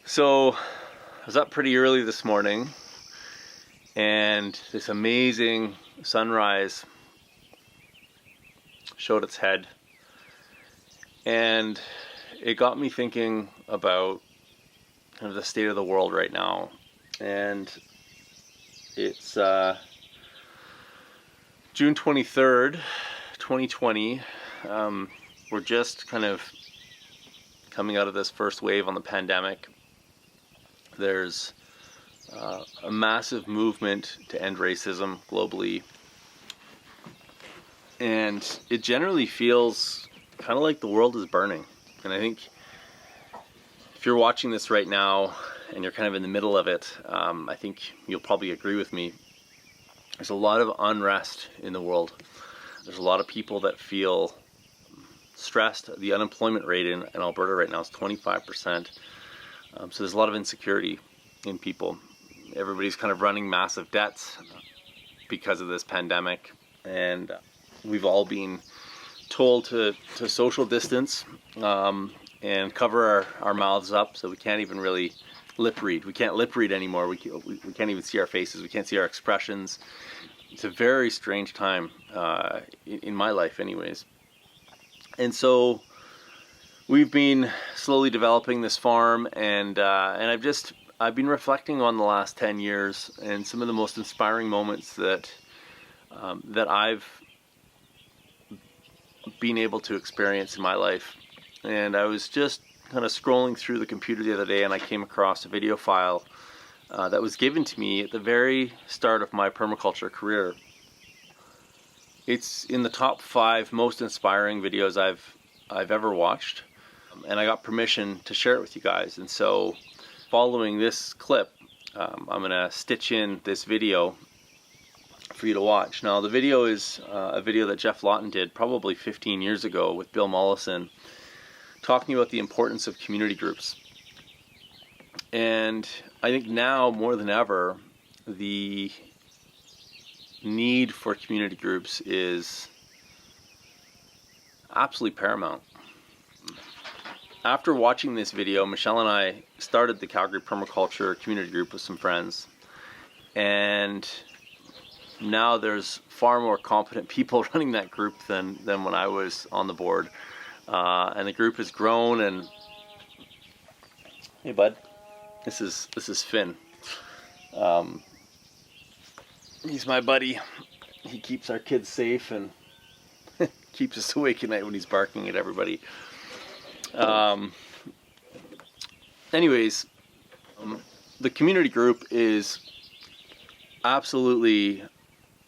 So I was up pretty early this morning and this amazing sunrise showed its head, and it got me thinking about kind of the state of the world right now. And it's June 23rd, 2020. We're just kind of coming out of this first wave on the pandemic. There's a massive movement to end racism globally, and it generally feels kind of like the world is burning. And I think if you're watching this right now and you're kind of in the middle of it, I think you'll probably agree with me. There's a lot of unrest in the world. There's a lot of people that feel stressed. The unemployment rate in Alberta right now is 25%. So there's a lot of insecurity in people. Everybody's kind of running massive debts because of this pandemic, and we've all been told to social distance and cover our mouths up, so we can't even really lip read. We can't lip read anymore. We can't even see our faces. We can't see our expressions. It's a very strange time in my life anyways. And so we've been slowly developing this farm, and I've been reflecting on the last 10 years and some of the most inspiring moments that I've been able to experience in my life. And I was just kind of scrolling through the computer the other day, and I came across a video file that was given to me at the very start of my permaculture career. It's in the top 5 most inspiring videos I've ever watched, and I got permission to share it with you guys. And so following this clip, I'm gonna stitch in this video for you to watch. Now, the video is a video that Geoff Lawton did probably 15 years ago with Bill Mollison, talking about the importance of community groups. And I think now more than ever, the need for community groups is absolutely paramount. After watching this video, Michelle and I started the Calgary Permaculture Community Group with some friends, and now there's far more competent people running that group than when I was on the board, and the group has grown. And hey bud, this is Finn. He's my buddy. He keeps our kids safe and keeps us awake at night when he's barking at everybody. Anyways, the community group is absolutely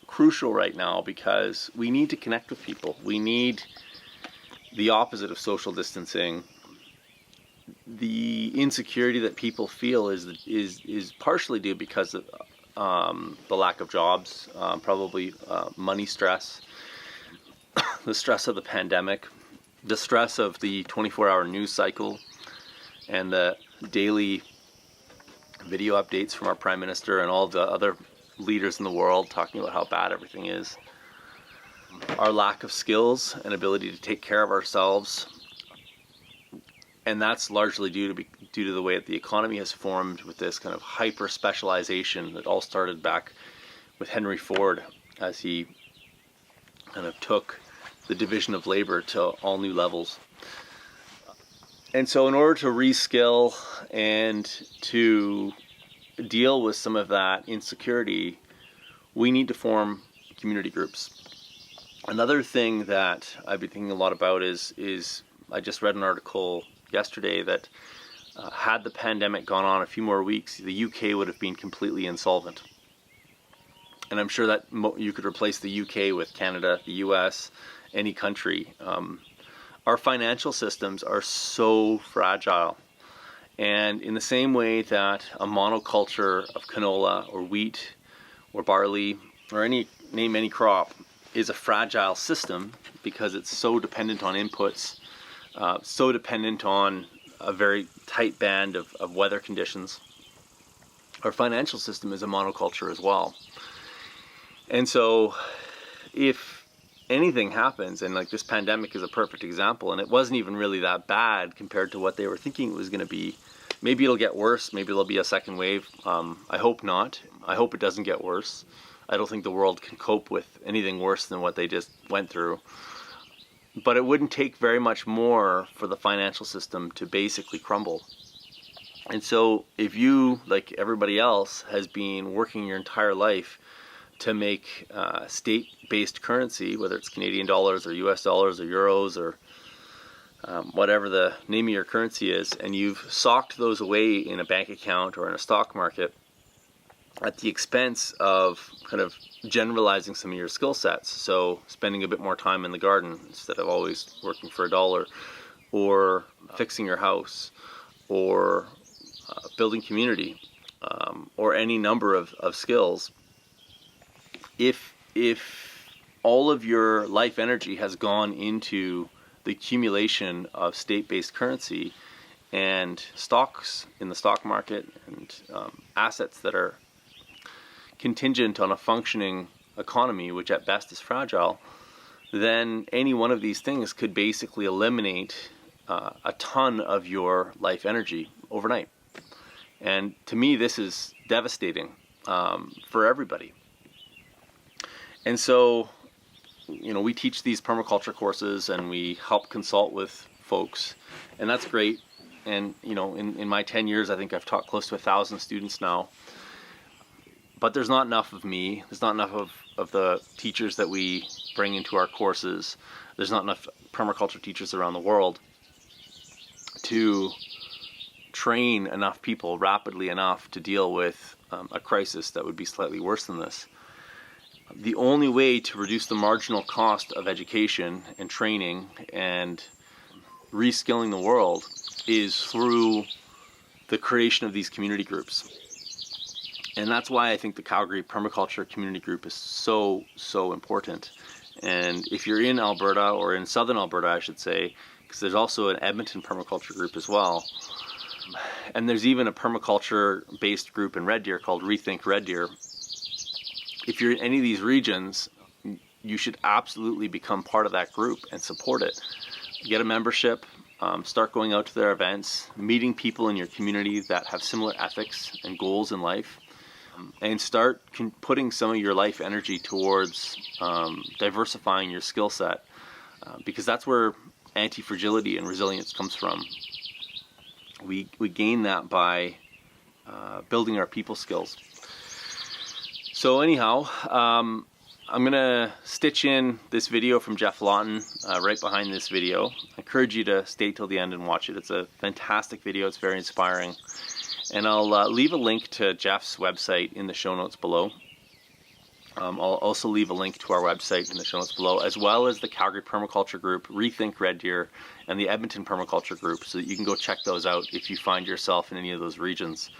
crucial right now because we need to connect with people. We need the opposite of social distancing. The insecurity that people feel is partially due because of the lack of jobs, probably money stress, the stress of the pandemic, the stress of the 24-hour news cycle, and the daily video updates from our Prime Minister and all the other leaders in the world talking about how bad everything is. Our lack of skills and ability to take care of ourselves, and that's largely due to the way that the economy has formed with this kind of hyper specialization that all started back with Henry Ford as he kind of took the division of labor to all new levels. And so in order to reskill and to deal with some of that insecurity, we need to form community groups. Another thing that I've been thinking a lot about is I just read an article yesterday that had the pandemic gone on a few more weeks, the UK would have been completely insolvent. And I'm sure that you could replace the UK with Canada, the US, any country. Our financial systems are so fragile. And in the same way that a monoculture of canola or wheat or barley or name any crop is a fragile system because it's so dependent on inputs, so dependent on a very tight band of weather conditions, our financial system is a monoculture as well. And so if anything happens, and like this pandemic is a perfect example, and it wasn't even really that bad compared to what they were thinking it was going to be, maybe it'll get worse. Maybe there'll be a second wave. I hope not. I hope it doesn't get worse. I don't think the world can cope with anything worse than what they just went through. But it wouldn't take very much more for the financial system to basically crumble. And so if you, like everybody else, has been working your entire life to make state-based currency, whether it's Canadian dollars or US dollars or euros or whatever the name of your currency is, and you've socked those away in a bank account or in a stock market at the expense of kind of generalizing some of your skill sets, so spending a bit more time in the garden instead of always working for $1, or fixing your house, or building community, or any number of skills. If all of your life energy has gone into the accumulation of state-based currency and stocks in the stock market and assets that are contingent on a functioning economy, which at best is fragile, then any one of these things could basically eliminate a ton of your life energy overnight. And to me, this is devastating for everybody. And so, you know, we teach these permaculture courses and we help consult with folks, and that's great. And, you know, in my 10 years, I think I've taught close to 1,000 students now. But there's not enough of me. There's not enough of the teachers that we bring into our courses. There's not enough permaculture teachers around the world to train enough people rapidly enough to deal with a crisis that would be slightly worse than this. The only way to reduce the marginal cost of education and training and reskilling the world is through the creation of these community groups. And that's why I think the Calgary Permaculture Community Group is so important. And if you're in Alberta, or in southern Alberta I should say, because there's also an Edmonton Permaculture Group as well, and there's even a permaculture based group in Red Deer called Rethink Red Deer. If you're in any of these regions, you should absolutely become part of that group and support it. Get a membership, start going out to their events, meeting people in your community that have similar ethics and goals in life, and start putting some of your life energy towards diversifying your skill set, because that's where anti-fragility and resilience comes from. We gain that by building our people skills. So anyhow, I'm gonna stitch in this video from Geoff Lawton right behind this video. I encourage you to stay till the end and watch it. It's a fantastic video. It's very inspiring. And I'll leave a link to Geoff's website in the show notes below. I'll also leave a link to our website in the show notes below, as well as the Calgary Permaculture Group, Rethink Red Deer, and the Edmonton Permaculture Group, so that you can go check those out if you find yourself in any of those regions.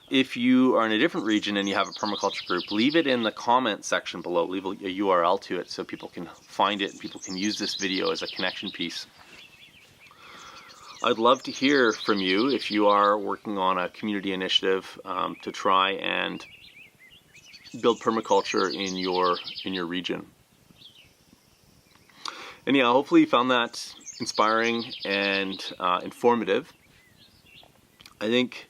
If you are in a different region and you have a permaculture group, leave it in the comment section below. Leave a URL to it so people can find it and people can use this video as a connection piece. I'd love to hear from you if you are working on a community initiative to try and build permaculture in your region. Anyhow, hopefully you found that inspiring and informative. I think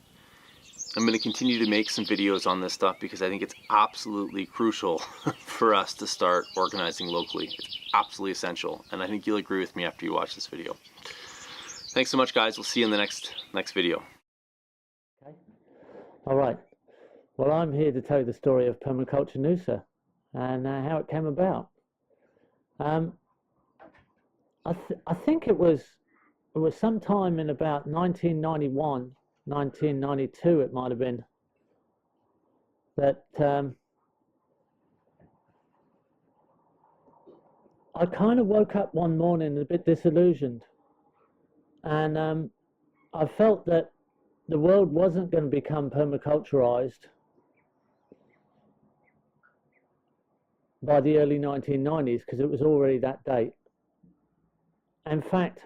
I'm going to continue to make some videos on this stuff because I think it's absolutely crucial for us to start organizing locally. It's absolutely essential, and I think you'll agree with me after you watch this video. Thanks so much, guys. We'll see you in the next video. Okay. All right. Well, I'm here to tell you the story of Permaculture Noosa and how it came about. I think it was sometime in about 1991, 1992, it might have been, that I kind of woke up one morning a bit disillusioned. And I felt that the world wasn't going to become permaculturized by the early 1990s, because it was already that date. In fact,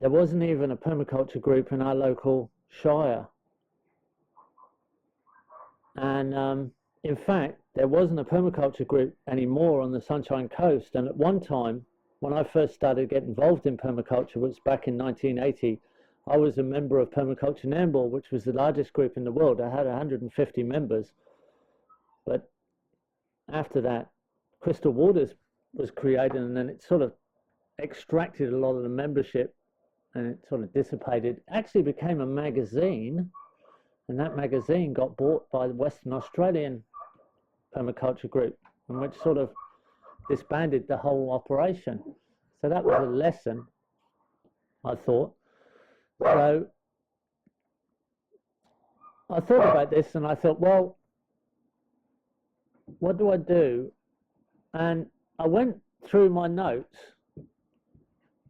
there wasn't even a permaculture group in our local shire. And in fact, there wasn't a permaculture group anymore on the Sunshine Coast. And at one time, when I first started getting involved in permaculture, was back in 1980, I was a member of Permaculture Nambour, which was the largest group in the world. I had 150 members. But after that, Crystal Waters was created, and then it sort of extracted a lot of the membership, and it sort of dissipated. It actually became a magazine, and that magazine got bought by the Western Australian Permaculture Group, and which sort of disbanded the whole operation. So that was a lesson, I thought. So I thought about this, and I thought, well, what do I do? And I went through my notes.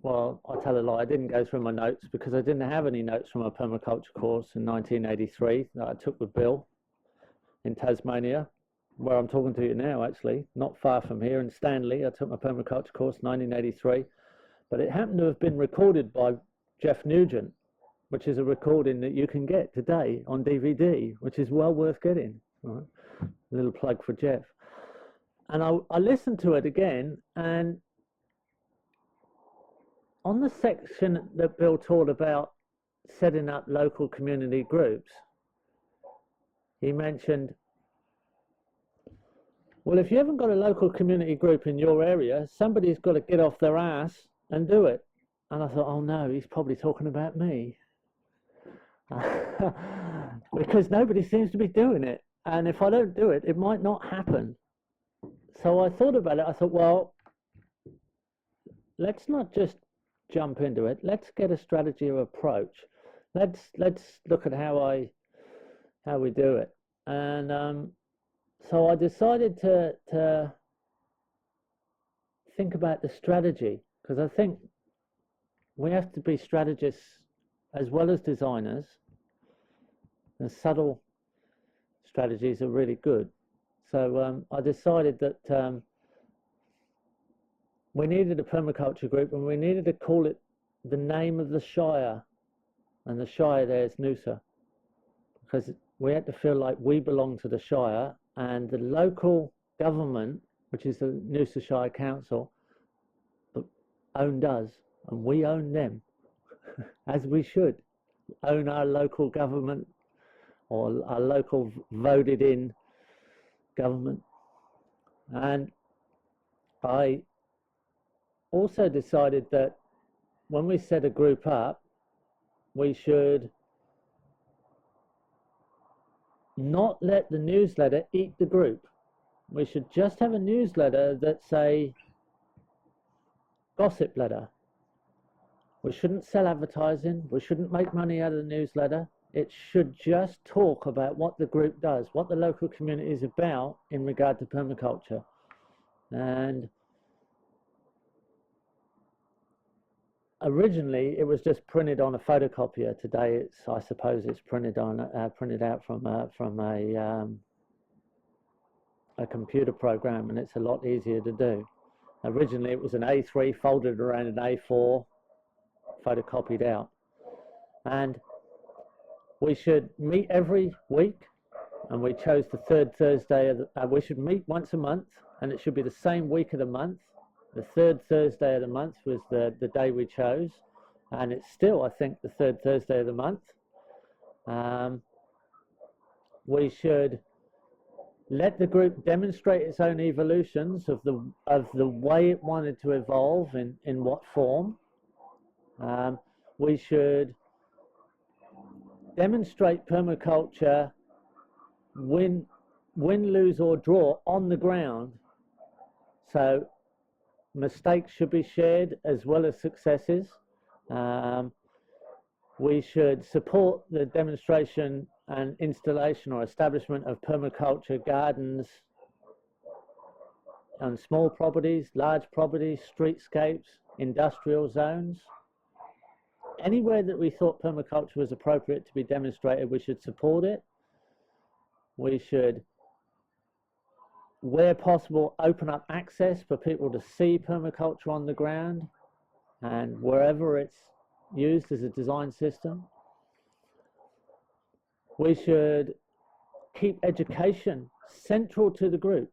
Well, I'll tell a lie, I didn't go through my notes because I didn't have any notes from a permaculture course in 1983 that I took with Bill in Tasmania, where I'm talking to you now, actually, not far from here in Stanley. I took my permaculture course in 1983, but it happened to have been recorded by Geoff Nugent, which is a recording that you can get today on DVD, which is well worth getting. Right? A little plug for Geoff. And I listened to it again, and on the section that Bill taught about setting up local community groups, he mentioned, well, if you haven't got a local community group in your area, somebody's got to get off their ass and do it. And I thought, oh no, he's probably talking about me. Because nobody seems to be doing it. And if I don't do it, it might not happen. So I thought about it. I thought, well, let's not just jump into it. Let's get a strategy of approach. Let's look at how we do it. And so I decided to think about the strategy, because I think we have to be strategists as well as designers. And subtle strategies are really good. So I decided that we needed a permaculture group, and we needed to call it the name of the Shire, and the Shire there is Noosa, because we had to feel like we belong to the Shire, and the local government, which is the Noosa Shire Council, owned us, and we own them, as we should own our local government, or our local voted in government. And I also decided that when we set a group up, we should not let the newsletter eat the group. We should just have a newsletter that's a gossip letter. We shouldn't sell advertising. We shouldn't make money out of the newsletter. It should just talk about what the group does, what the local community is about in regard to permaculture. And originally it was just printed on a photocopier. Today it's, I suppose, it's printed out from a computer program, and it's a lot easier to do. Originally it was an A3 folded around an A4, photocopied out. And we should meet every week, and we chose the third Thursday of the, we should meet once a month, and it should be the same week of the month. The third Thursday of the month was the day we chose, and it's still, I think, the third Thursday of the month. We should let the group demonstrate its own evolutions of the way it wanted to evolve, in what form. We should demonstrate permaculture, win, lose or draw on the ground. So mistakes should be shared as well as successes. We should support the demonstration and installation or establishment of permaculture gardens on small properties, large properties, streetscapes, industrial zones. Anywhere that we thought permaculture was appropriate to be demonstrated, we should support it. We should, where possible, open up access for people to see permaculture on the ground, and wherever it's used as a design system. We should keep education central to the group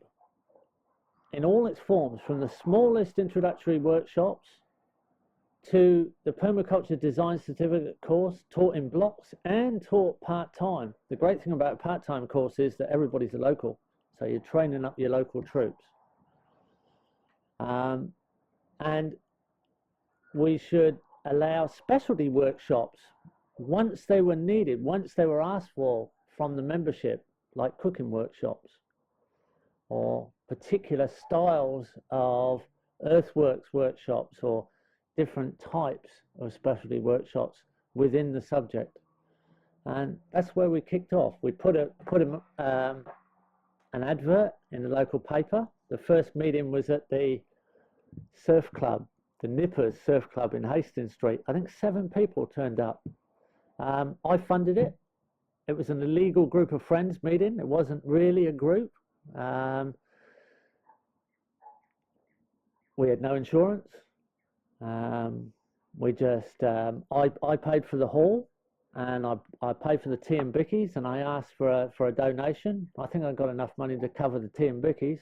in all its forms, from the smallest introductory workshops to the Permaculture Design Certificate course, taught in blocks and taught part-time. The great thing about a part-time course is that everybody's a local, so you're training up your local troops. And we should allow specialty workshops once they were needed, once they were asked for from the membership, like cooking workshops or particular styles of earthworks workshops or different types of specialty workshops within the subject. And that's where we kicked off. We put an advert in the local paper. The first meeting was at the surf club, the Nippers Surf Club in Hastings Street. I think 7 people turned up. I funded it. It was an illegal group of friends meeting. It wasn't really a group. We had no insurance. We just, I paid for the hall, and I paid for the tea and bickies, and I asked for a donation. I think I got enough money to cover the tea and bickies.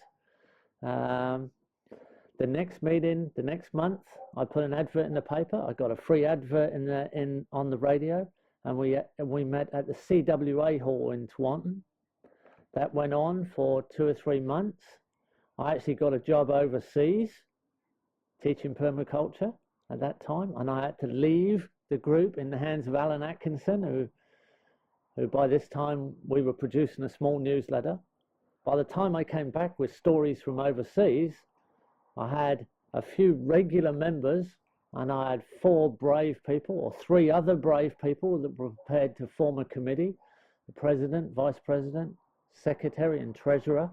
The next meeting, the next month, I put an advert in the paper. I got a free advert on the radio, and we met at the CWA hall in Taunton. That went on for 2 or 3 months. I actually got a job overseas teaching permaculture at that time, and I had to leave the group in the hands of Alan Atkinson, who by this time we were producing a small newsletter. By the time I came back with stories from overseas, I had a few regular members, and I had 4 brave people, or 3 other brave people that were prepared to form a committee: the president, vice president, secretary, and treasurer.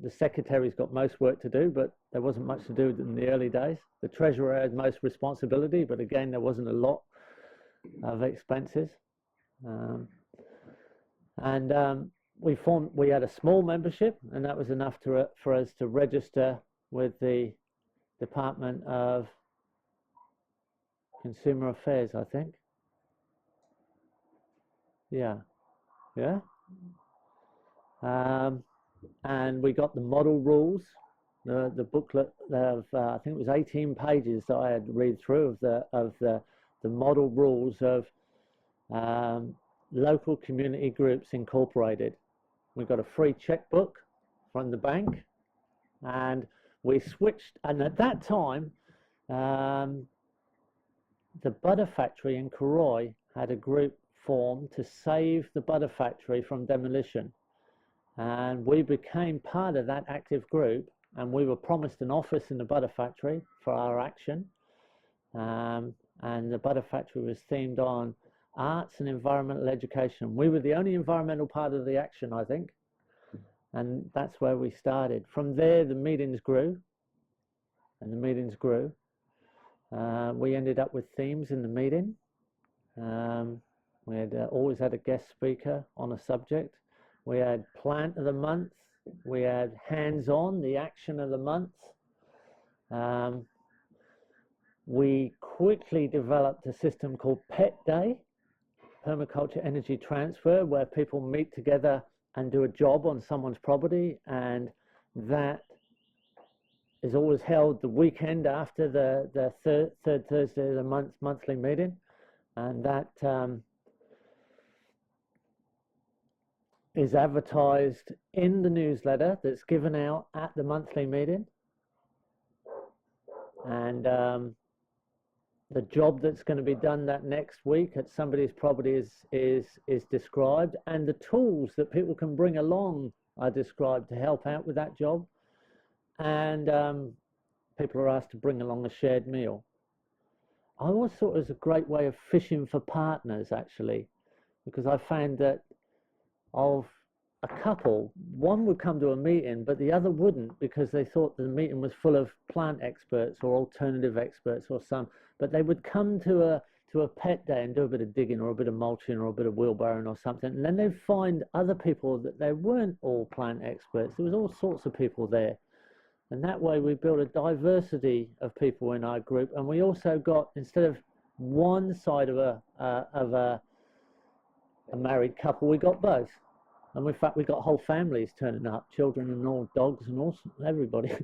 The secretary's got most work to do, but there wasn't much to do in the early days. The treasurer had most responsibility, but again, there wasn't a lot of expenses. We had a small membership, and that was enough for us to register with the Department of Consumer Affairs, I think. Yeah. And we got the model rules, the booklet of I think it was 18 pages that I had to read through of the model rules of local community groups incorporated. We got a free checkbook from the bank, and we switched. And at that time, the butter factory in Karoi had a group formed to save the butter factory from demolition. And we became part of that active group, and we were promised an office in the butter factory for our action. And the butter factory was themed on arts and environmental education. We were the only environmental part of the action, I think. And that's where we started. From there, the meetings grew, and the meetings grew. We ended up with themes in the meeting. We had always had a guest speaker on a subject. We had plant of the month. We had hands-on, the action of the month. We quickly developed a system called PET Day, Permaculture Energy Transfer, where people meet together and do a job on someone's property, and that is always held the weekend after the third Thursday of the monthly meeting, and that is advertised in the newsletter that's given out at the monthly meeting. And the job that's going to be done that next week at somebody's property is described, and the tools that people can bring along are described to help out with that job. And people are asked to bring along a shared meal. I always thought it was a great way of fishing for partners, actually, because I found that of a couple, one would come to a meeting, but the other wouldn't, because they thought the meeting was full of plant experts or alternative experts or some, but they would come to a pet day and do a bit of digging or a bit of mulching or a bit of wheelbarrowing or something, and then they'd find other people that they weren't all plant experts. There was all sorts of people there, and that way we built a diversity of people in our group. And we also got, instead of one side of a married couple, we got both. And in fact, we got whole families turning up, children and all, dogs and all, everybody.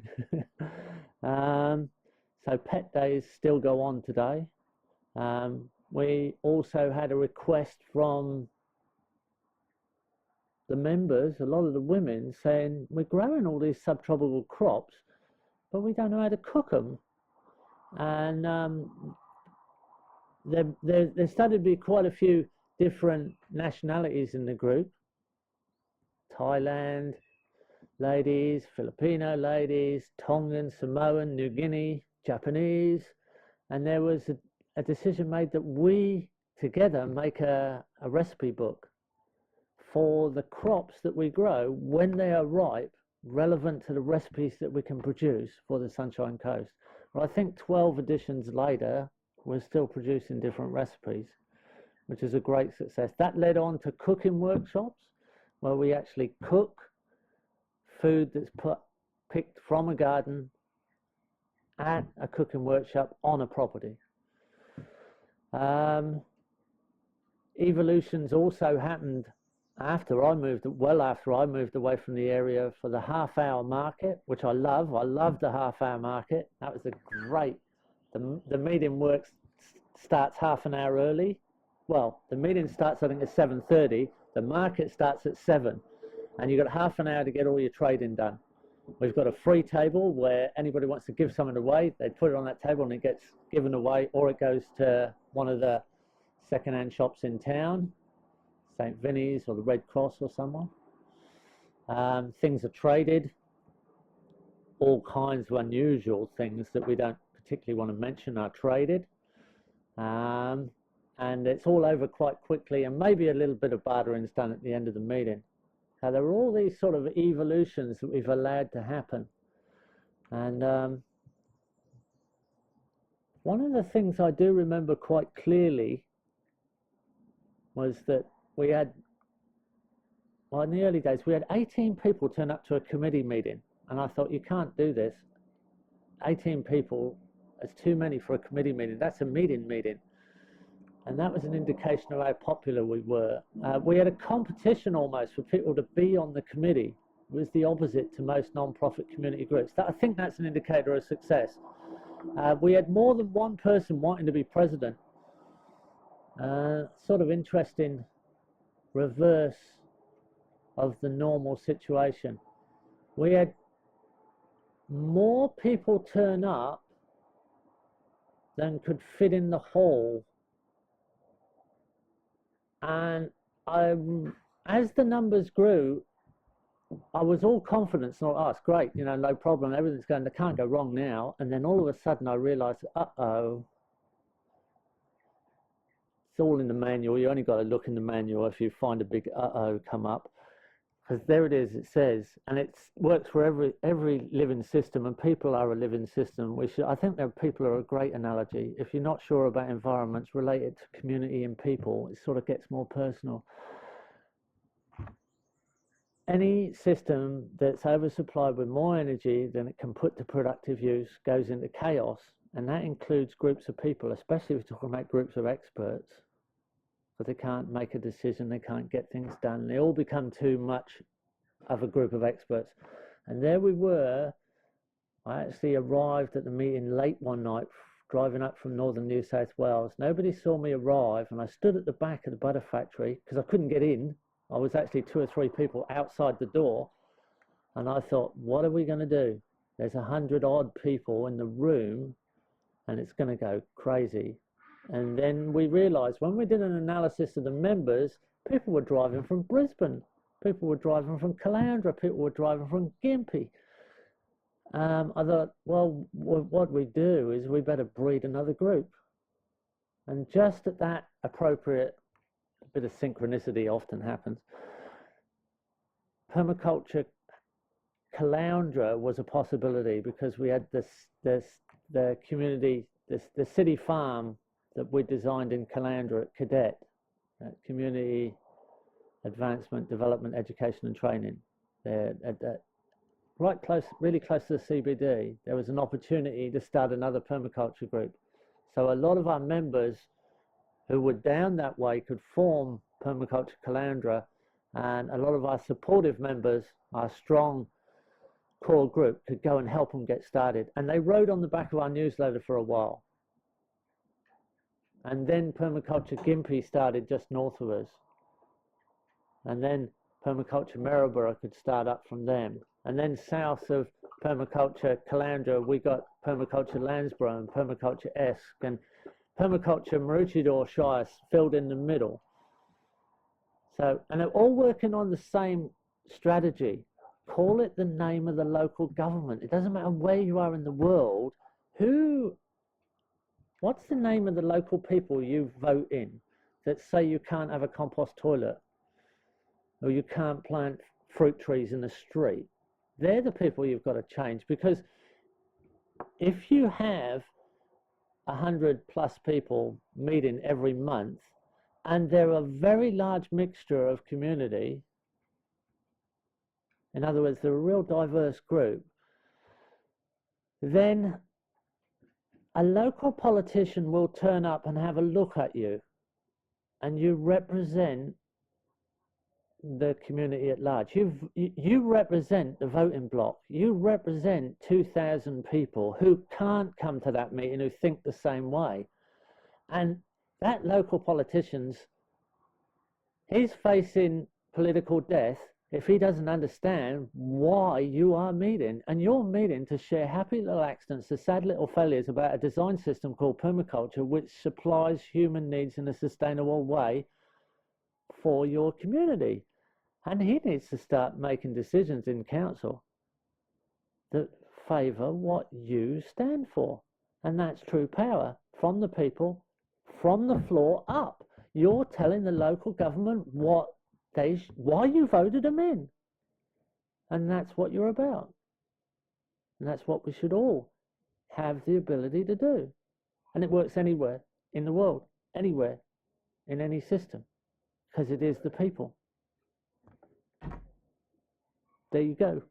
So pet days still go on today. We also had a request from the members, a lot of the women, saying we're growing all these subtropical crops, but we don't know how to cook them. And there started to be quite a few different nationalities in the group. Thailand ladies, Filipino ladies, Tongan, Samoan, New Guinea, Japanese. And there was a decision made that we together make a recipe book for the crops that we grow when they are ripe, relevant to the recipes that we can produce for the Sunshine Coast. Well, I think 12 editions later, we're still producing different recipes, which is a great success. That led on to cooking workshops, where we actually cook food that's picked from a garden at a cooking workshop on a property. Evolutions also happened after I moved away from the area for the half-hour market, which I love. I love the half-hour market. That was a great. The meeting starts half an hour early. Well, the meeting starts, I think, at 7:30. The market starts at 7, and you've got half an hour to get all your trading done. We've got a free table where anybody wants to give something away, they put it on that table and it gets given away, or it goes to one of the second-hand shops in town, St. Vinny's or the Red Cross or someone. Things are traded, all kinds of unusual things that we don't particularly want to mention are traded. And it's all over quite quickly, and maybe a little bit of bartering's done at the end of the meeting. So there are all these sort of evolutions that we've allowed to happen. And one of the things I do remember quite clearly was that we had, well, in the early days, we had 18 people turn up to a committee meeting. And I thought, you can't do this. 18 people, that's too many for a committee meeting. That's a meeting. And that was an indication of how popular we were. We had a competition almost for people to be on the committee. It was the opposite to most non-profit community groups. I think that's an indicator of success. We had more than one person wanting to be president. Sort of interesting reverse of the normal situation. We had more people turn up than could fit in the hall. And as the numbers grew, I was all confidence, and oh, it's great, you know, no problem, everything's going, they can't go wrong now. And then all of a sudden I realized, uh-oh, it's all in the manual. You only got to look in the manual if you find a big uh-oh come up. Because there it is, it says, and it works for every living system, and people are a living system. I think that people are a great analogy. If you're not sure about environments, relate it to community and people. It sort of gets more personal. Any system that's oversupplied with more energy than it can put to productive use goes into chaos, and that includes groups of people, especially if we're talking about groups of experts. But they can't make a decision, they can't get things done. They all become too much of a group of experts. And there we were. I actually arrived at the meeting late one night, driving up from northern New South Wales. Nobody saw me arrive, and I stood at the back of the butter factory because I couldn't get in. I was actually 2 or 3 people outside the door. And I thought, what are we going to do? There's 100 odd people in the room, and it's going to go crazy. And then we realized when we did an analysis of the members, people were driving from Brisbane, people were driving from Caloundra, people were driving from Gympie. I thought, well, what we do is we better breed another group. And just at that appropriate bit of synchronicity often happens. Permaculture Caloundra was a possibility because we had the community, the city farm that we designed in Caloundra at Cadet, Community Advancement, Development, Education and Training. Right close, really close to the CBD, there was an opportunity to start another permaculture group. So a lot of our members who were down that way could form Permaculture Caloundra, and a lot of our supportive members, our strong core group could go and help them get started. And they wrote on the back of our newsletter for a while. And then Permaculture Gympie started just north of us. And then Permaculture Maryborough could start up from them. And then south of Permaculture Calandra, we got Permaculture Landsborough and Permaculture Esk, and Permaculture Maroochydore Shire filled in the middle. So, and they're all working on the same strategy. Call it the name of the local government. It doesn't matter where you are in the world. What's the name of the local people you vote in that say you can't have a compost toilet or you can't plant fruit trees in the street? They're the people you've got to change, because if you have 100+ people meeting every month and they're a very large mixture of community, in other words, they're a real diverse group, then a local politician will turn up and have a look at you, and you represent the community at large. You represent the voting bloc. You represent 2,000 people who can't come to that meeting, who think the same way. And that local politician's, he's facing political death if he doesn't understand why you are meeting. And you're meeting to share happy little accidents, the sad little failures about a design system called permaculture, which supplies human needs in a sustainable way for your community. And he needs to start making decisions in council that favour what you stand for. And that's true power from the people, from the floor up. You're telling the local government why you voted them in. And that's what you're about. And that's what we should all have the ability to do. And it works anywhere in the world, anywhere, in any system, because it is the people. There you go.